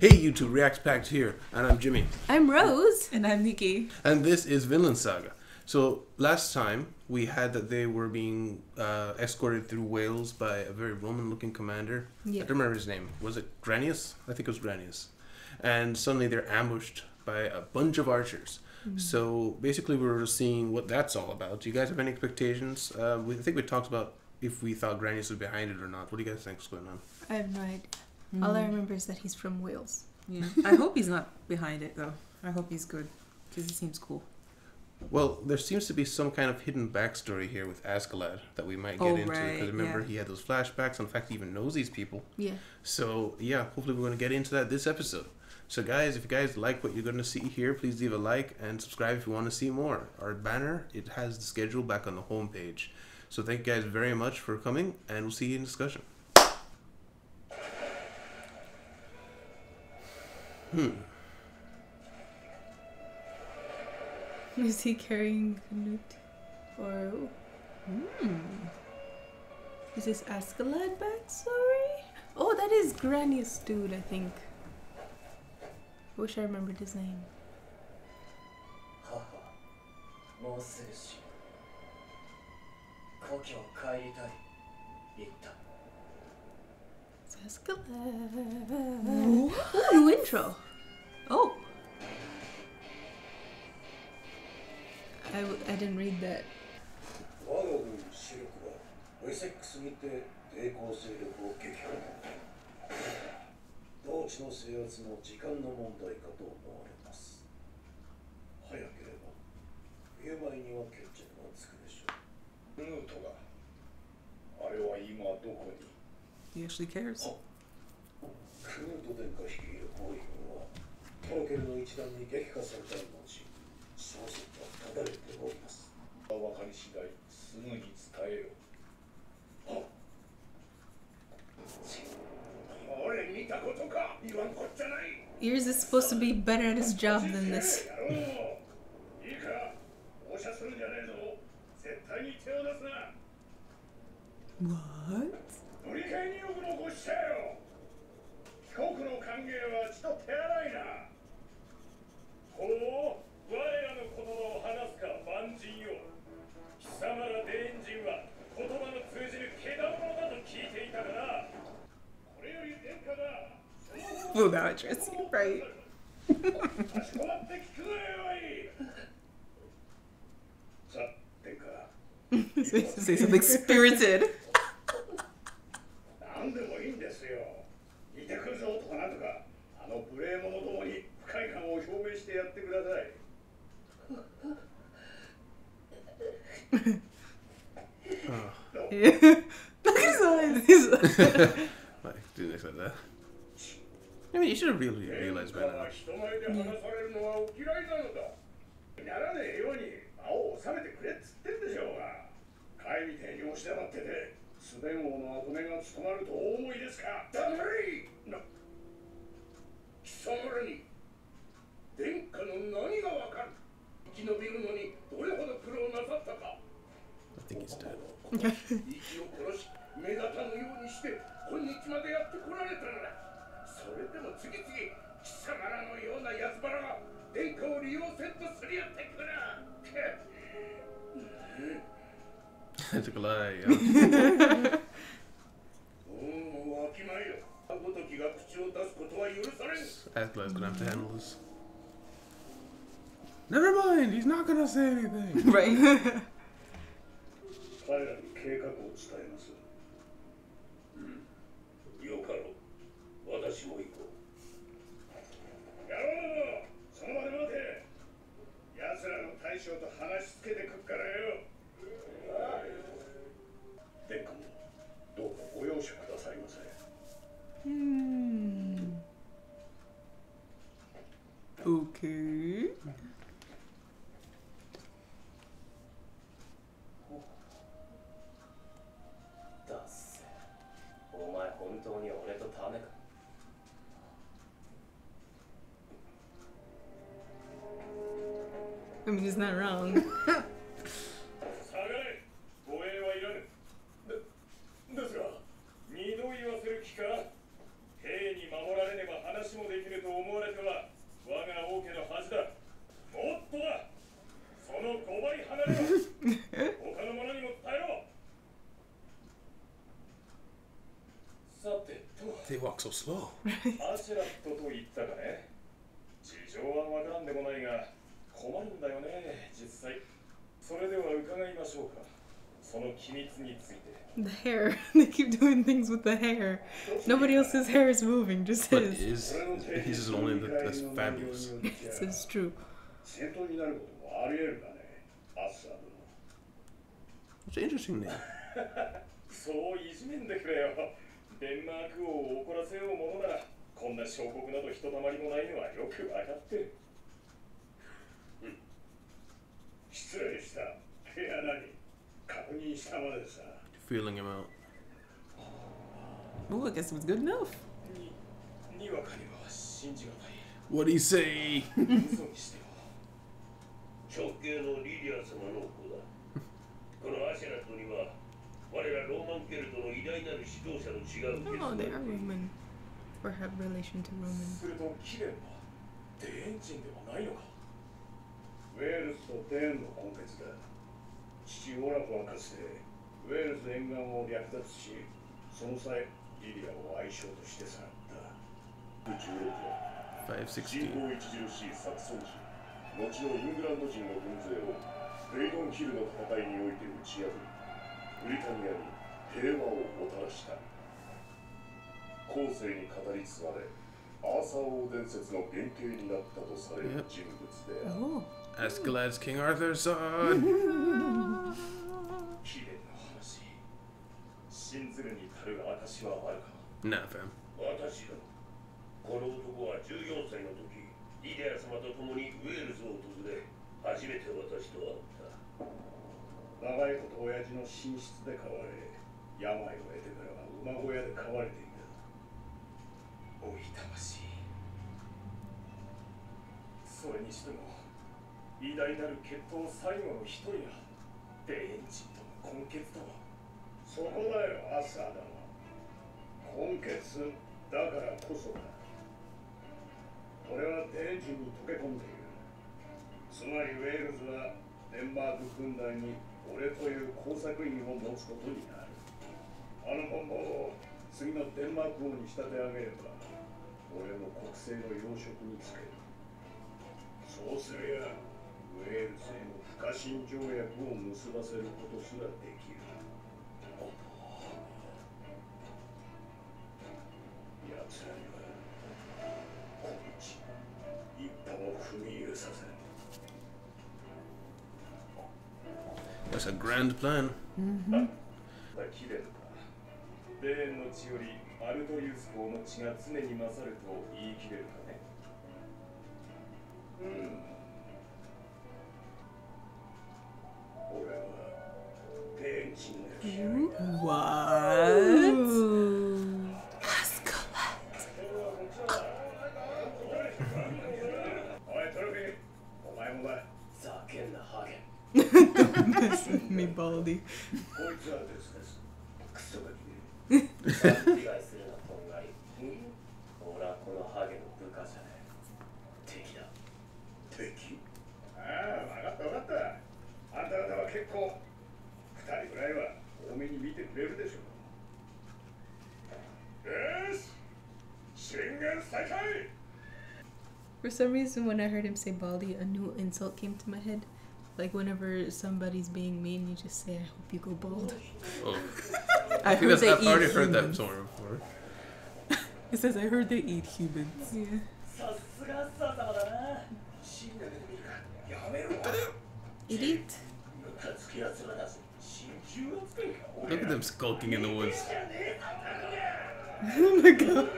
Hey YouTube, Reacts Packed here, and I'm Jimmy. I'm Rose. And I'm Nikki. And this is Vinland Saga. So last time we had that they were being escorted through Wales by a very Roman-looking commander. Yeah. I don't remember his name. Was it Granius? I think it was Granius. And suddenly they're ambushed by a bunch of archers. So basically we were seeing what that's all about. Do you guys have any expectations? I think we talked about if we thought Granius was behind it or not. What do you guys think is going on? I have no idea. All I remember is that he's from Wales. Yeah. I hope he's not behind it though. I hope he's good because he seems cool. Well, there seems to be some kind of hidden backstory here with MacLeod that we might get into. Because remember, he had those flashbacks. And in fact, he even knows these people. Yeah. So, yeah, hopefully we're going to get into that this episode. So, guys, if you guys like what you're going to see here, please leave a like and subscribe if you want to see more. Our banner, it has the schedule back on the homepage. So, thank you guys very much for coming, and we'll see you in discussion. Is he carrying Knut? Or is this MacLeod backstory? Oh, that is Granius dude, I think. I wish I remembered his name. It's MacLeod. Ooh, new intro. Oh. I didn't read that. He actually cares. Yours is supposed to be better at his job than this. What? Well, now I trust you, right? Say something spirited. Look at his eyes. Like, do this like that. I mean, you should have really realized by now. I think he's dead. I took a lie, yeah. MacLeod's gonna have to handle this. Never mind, he's not gonna say anything. Right. Okay. I mean, he's not wrong. walk so slow. アシュラットと言ったかね。事情はわからんでもないが困るんだよね実際。それでは伺いましょうか。その機密について。 The hair. They keep doing things with the hair. Nobody else's hair is moving, just But his. his is only that's fabulous. This is true. 戦闘になることもあり得るがね、アッサー殿。 It's an interesting name. そういじめんでくれよ。デンマーク王を怒らせようものなら、こんな小国などひとたまりもないのはよくわかってる。失礼した。いや何？確認したまでさ。 Feeling him out. Oh, I guess it was good enough. にわかには信じがたい。 What'd he say? 嘘にしてよ。直系のリリア様の子だ。このアシャラットには我らローマンケルトの偉大なる指導者の血が受け継 Oh, がれ they てい are る。 Roman. Or have relation to Roman. するとキレンはデーン人ではないのか。ウェールズとデーンの根血だ。父オラフはかつてウェールズ沿岸を略奪し、その際リリアを愛称としてさらった。16年、人口著しいサクソン人、後のイングランド人の軍勢をレイドンヒルの戦いにおいて打ち破り、ブリタニアに平和をもたらした。後世に語り継がれ、アーサー王伝説の原型になったとされる人物である。 Oh. Askeladd's King Arthur's son. キレンの話、信ずるに足る証はあるか。 Nah, fam. 私だ。この男は14歳の時、リリア様と共にウェールズを訪れ、初めて私と会った。長いこと親父の寝室で飼われ、病を得てからは馬小屋で飼われていた。おいたましい。それにしても偉大なる血統最後の一人がデーン人との根血とは。そこだよ、アッサーだな。根血だからこそだ。俺はデーン人に溶け込んでいる。つまりウェールズはデンマーク軍団に俺という工作員を持つことになる。あの本を次のデンマーク王に仕立て上げれば、俺の国政の要職につける。そうすりゃ、ウェールズへの不可侵条約を結ばせることすらできる。奴らには、この地、一歩も踏み入れさせん。 That's a grand plan. キレンだ。デーンの血よりアルトリウス公の血が常に勝ると言い切れるかね。俺はデーン人の What? Ooh. おいトロフィー、お前もだ。ざけんなハゲ。 Don't mess with me, Baldy. こいつはですです。クソガキで。勘違いするな、とんがり。俺はこのハゲの部下じゃねえ。敵だ。敵？ああ、わかったわかった。あんた方は結構、二人ぐらいは多めに見てくれるでしょう。よし、宣言再開。 For some reason, when I heard him say Baldy, a new insult came to my head. Like whenever somebody's being mean, you just say, "I hope you go bald." Oh, I heard they I've eat already heard that humans. somewhere before. It says, I heard they eat humans. Yeah. さすがさ様だな。死んだで見るか。やめろ。 Elite. ムカつきやつらだぜ。真珠扱いか。 Look at them skulking in the woods. Oh my god.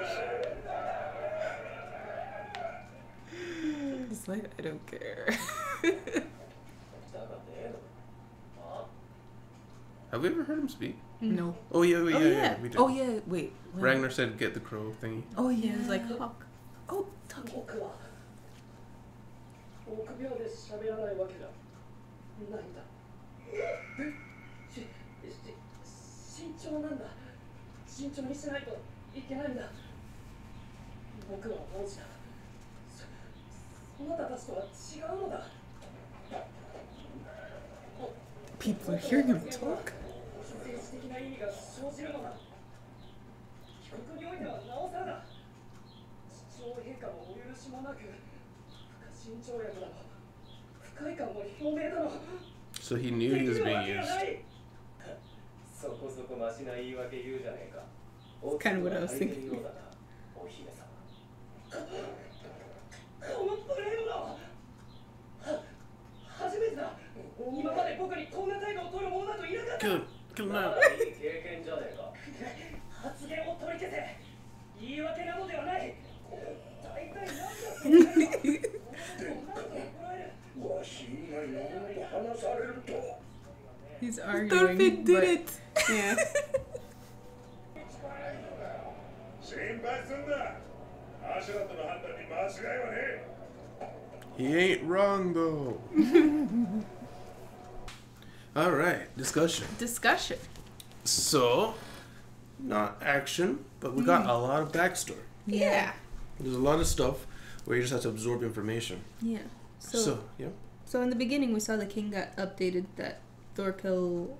It's like, I don't care. だがね。あ？ Have we ever heard him speak? No. Oh yeah, yeah, Oh, yeah, yeah. we did. Oh, yeah, wait. when- Ragnar said, "Get the crow thingy." Oh, Yeah, yeah. it was like hawk. Oh, Tucky. 僕は臆病で喋らないわけじゃないんだ。慎重なんだ。慎重にしないといけないんだ。僕は王子だ。そなたたちとは違うのだ。 People are hearing him talk. 政治的な意味が生じるのだ。帰国においてはなおさらだ。もなく不可侵潮薬だの不快感も表明だの So he knew he was being used. そこそこマシな言い訳言うじゃねえか。 kind of what I was thinking. お姫様。このプレイの初めてだ。今まで僕にこんな態度を取る者などいなかった。 Kill him out. いい経験じゃねえか。発言を取り消せ。言い訳などではない。大体何だってんだよ。わし以外の者と話されると。 He's arguing. Thorfinn did it. Yeah. 心配すんな。アシュラットの判断に間違いはねえ。 He ain't wrong though. All right, discussion. Discussion. So, not action, but we got a lot of backstory. Yeah. There's a lot of stuff where you just have to absorb information. Yeah. So yeah. So in the beginning, we saw the king got updated that Thorkel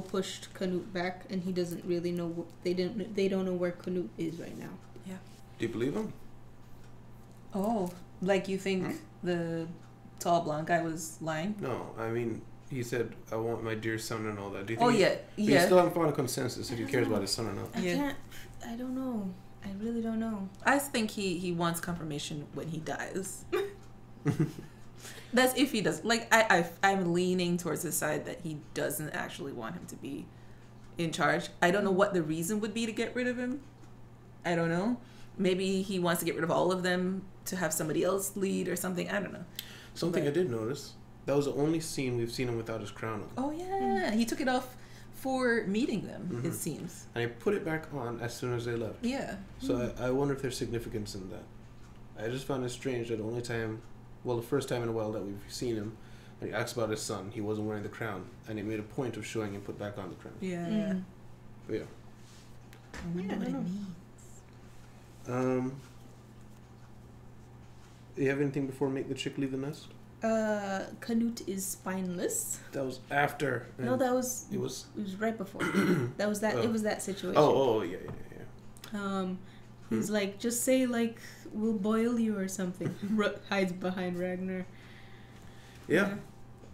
pushed Canute back, and he doesn't really know. They don't know where Canute is right now. Do you believe him? Oh, like you think the tall blonde guy was lying? No, I mean he said, "I want my dear son" and all that. Do you think? Oh he- yeah, But you yeah. still haven't found a consensus if he cares about his son or not. Yeah. I don't know. I really don't know. I think he wants confirmation when he dies. That's if he does. Like I'm leaning towards the side that he doesn't actually want him to be in charge. I don't know what the reason would be to get rid of him. I don't know. Maybe he wants to get rid of all of them to have somebody else lead or something. I don't know. Something But- I did notice. That was the only scene we've seen him without his crown on. Oh yeah, he took it off for meeting them. Mhm. It seems. And he put it back on as soon as they left. Yeah. So I wonder if there's significance in that. I just found it strange that the only time, well, the first time in a while that we've seen him, when he asks about his son, he wasn't wearing the crown, and he made a point of showing him put back on the crown. Yeah. Mm. But yeah. I wonder Yeah, what I it don't know. means. Do you have anything before Make the Chick Leave the Nest? Canute is spineless. That was after. No, that was It was. right before. That was that. Oh. It was that situation. Oh, yeah. He's like, just say like we'll boil you or something. Hides behind Ragnar. Yeah.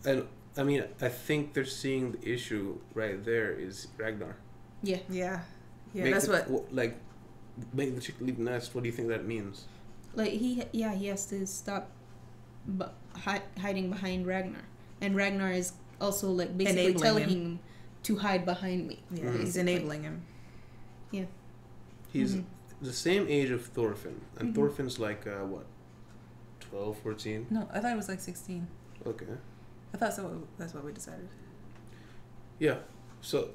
And I mean, I think they're seeing the issue right there is Ragnar. Yeah. Yeah. Yeah. Make That's the- what. Like, make the chick leave the nest. What do you think that means? Like he has to stop hiding behind Ragnar, and Ragnar is also like basically Enabling telling him. him to hide behind me. Yeah. Mhm. He's enabling him. He's Mhm. the same age of Thorfinn, and Mhm. Thorfinn's like what, 12, 14? No, I thought it was like 16. Okay. I thought so. That's what we decided. Yeah. So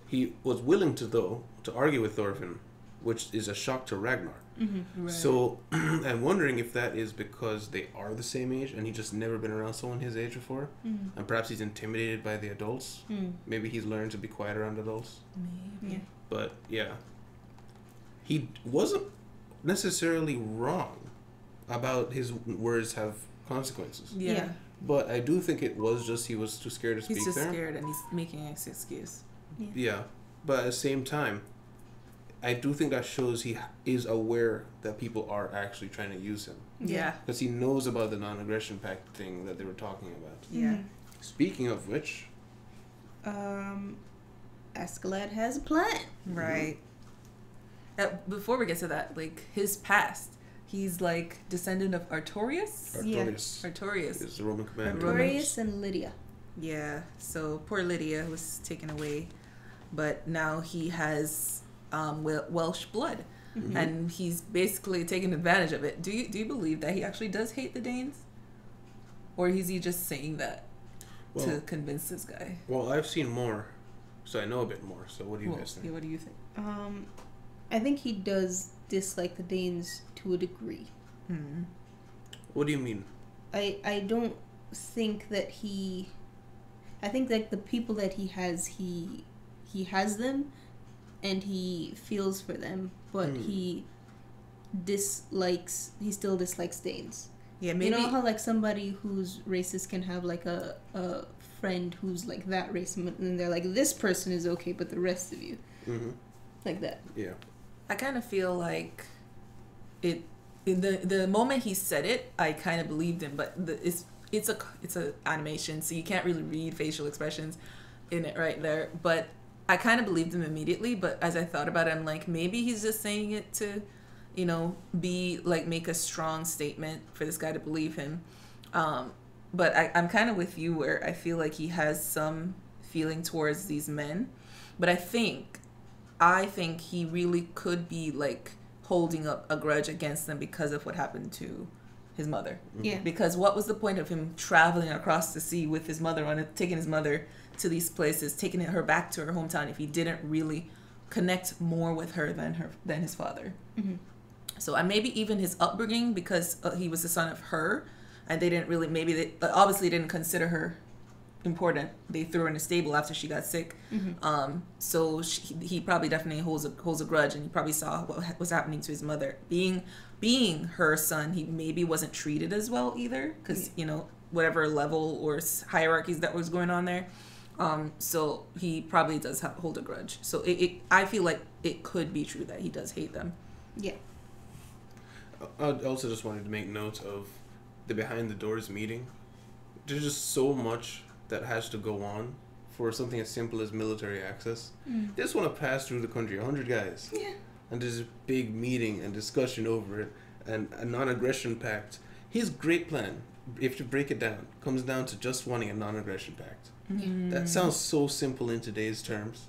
he was willing to argue with Thorfinn, which is a shock to Ragnar. Mm-hmm. Right. So I'm wondering if that is because they are the same age and he just never been around someone his age before, Mm-hmm. and perhaps he's intimidated by the adults. Maybe he's learned to be quiet around adults. Maybe. Yeah. But yeah, he wasn't necessarily wrong about his words have consequences. Yeah. Yeah. But I do think it was just he was too scared to speak He's just there. scared and he's making an excuse. Yeah, but at the same time, I do think that shows he is aware that people are actually trying to use him. Yeah. Because he knows about the non-aggression pact thing that they were talking about. Yeah. Speaking of which, Askeladd has a plan. Right. Before we get to that, like his past, he's like descendant of Artorias. Yeah. Artorias Artorias. is the Roman commander. Artorias and Lydia. Yeah. So poor Lydia was taken away, but now he has Welsh blood, Mhm. and he's basically taking advantage of it. Do you believe that he actually does hate the Danes, or is he just saying that to Well, convince this guy? well, I've seen more, so I know a bit more. So what do you Well, guys think? yeah, what do you think? I think he does dislike the Danes to a degree. Hmm. What do you mean? I don't think that he. I think that the people that he has them, and he feels for them, but he still dislikes Danes. Yeah, maybe. You know how like somebody who's racist can have like a friend who's like that racist, and they're like, this person is okay, but the rest of you, Mm-hmm. like that. Yeah. I kind of feel like it in the moment he said it, I kind of believed him, but it's a animation, so you can't really read facial expressions in it right there. But I kind of believed him immediately. But as I thought about it, I'm like, maybe he's just saying it to, you know, be like make a strong statement for this guy to believe him. But I'm kind of with you where I feel like he has some feeling towards these men, but I think he really could be like holding up a grudge against them because of what happened to his mother. Yeah. Because what was the point of him traveling across the sea with his mother taking his mother to these places, taking her back to her hometown if he didn't really connect more with her than his father? Mm-hmm. So maybe even his upbringing, because he was the son of her, and they didn't really, they obviously didn't consider her important. They threw her in a stable after she got sick. Mm-hmm. So he probably definitely holds a grudge, and he probably saw what was happening to his mother. Being her son, he maybe wasn't treated as well either, because you know, whatever level or hierarchies that was going on there. So he probably does hold a grudge. So I feel like it could be true that he does hate them. Yeah. I also just wanted to make note of the behind the doors meeting. There's just so much that has to go on for something as simple as military access. They just want to pass through the country, 100 guys. Yeah. And there's a big meeting and discussion over it, and a non-aggression pact. His great plan, if you break it down, comes down to just wanting a non-aggression pact. That sounds so simple in today's terms,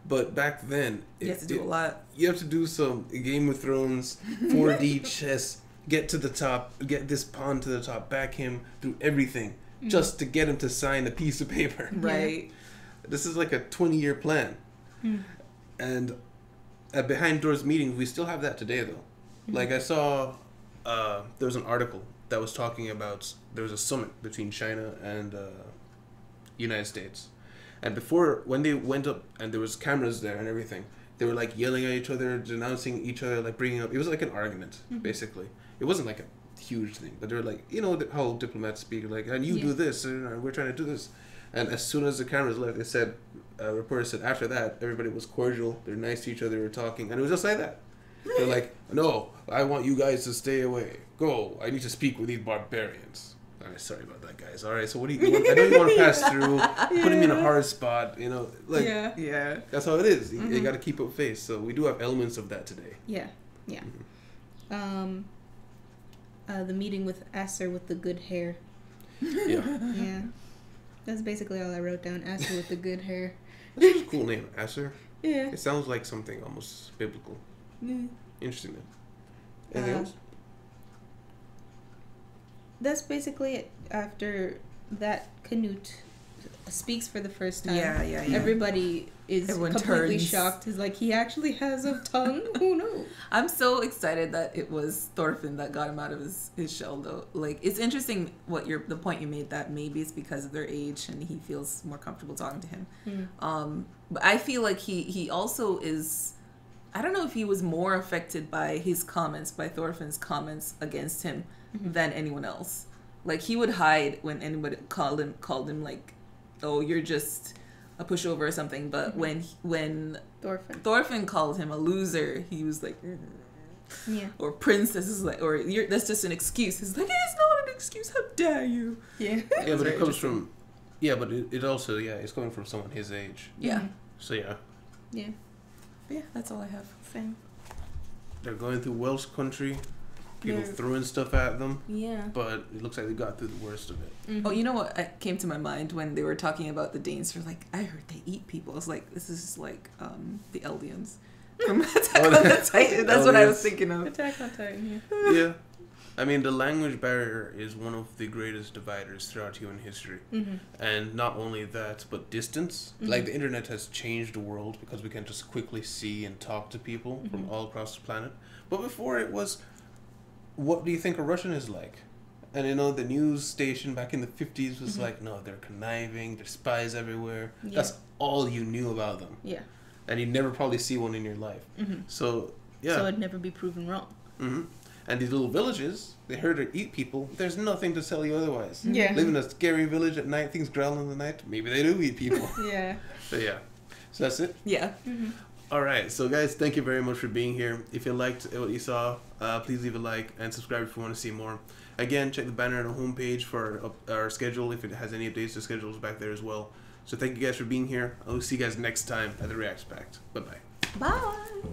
but back then You have to do a lot. You have to do some Game of Thrones 4D chess, get to the top, get this pawn to the top, back him through everything, just to get him to sign a piece of paper. Right. This is like a 20-year plan. And at behind doors meetings, we still have that today, though. Like I saw, there was an article that was talking about, there was a summit between China and United States. And when they went up and there was cameras there and everything, they were like yelling at each other, denouncing each other, like bringing up, it was like an argument, basically. It wasn't like a huge thing, but they were like, you know, how diplomats speak, like, and you do this, and we're trying to do this. And as soon as the cameras left, they said, reporters said after that, everybody was cordial, they're nice to each other, they were talking, and it was just like that. They're like, no, I want you guys to stay away. Go, I need to speak with these barbarians. Alright, sorry about that, guys. Alright, so what do you want? I know you want to pass through, put him in a hard spot, you know, like, yeah. That's how it is. You got to keep up face. So we do have elements of that today. Yeah. The meeting with Acer with the good hair. Yeah. That's basically all I wrote down. Acer with the good hair. That's a cool name, Acer. Yeah. It sounds like something almost biblical. Interesting, then. Anything else? That's basically it. After that, Canute speaks for the first time. Yeah. Everybody is completely shocked. He's like, he actually has a tongue? Who knows? I'm so excited that it was Thorfinn that got him out of his shell, though. Like, it's interesting the point you made, that maybe it's because of their age and he feels more comfortable talking to him. But I feel like he also is, I don't know if he was more affected by Thorfinn's comments against him than anyone else. Like, he would hide when anybody called him like, oh, you're just a pushover or something. But when Thorfinn called him a loser, he was like, yeah. Or princess is like, or that's just an excuse. He's like, it's not an excuse. How dare you? Yeah. Yeah, but it comes from, but it also, it's coming from someone his age. Yeah. So yeah. Yeah. Yeah, that's all I have. Same. They're going through Welsh country. People throwing stuff at them. Yeah. But it looks like they got through the worst of it. Oh, you know what came to my mind when they were talking about the Danes? They're like, I heard they eat people. It's like, this is like the Eldians from Attack on the Titan. That's what I was thinking of. Attack on Titan, yeah. I mean, the language barrier is one of the greatest dividers throughout human history. And not only that, but distance. Like, the internet has changed the world because we can just quickly see and talk to people from all across the planet. But before it was, what do you think a Russian is like? And you know, the news station back in the 50s was like, no, they're conniving, there's spies everywhere. Yeah. That's all you knew about them. Yeah. And you'd never probably see one in your life. So, yeah. So it'd never be proven wrong. And these little villages, they heard her eat people. There's nothing to tell you otherwise. Yeah. Live in a scary village at night, things growl in the night. Maybe they do eat people. Yeah. So, yeah. So that's it? Yeah. All right, so guys, thank you very much for being here. If you liked what you saw, please leave a like and subscribe if you want to see more. Again, check the banner on the homepage for our schedule if it has any updates. The schedule is back there as well. So thank you guys for being here. I'll see you guys next time at the Reacts Pact. Bye-bye. Bye.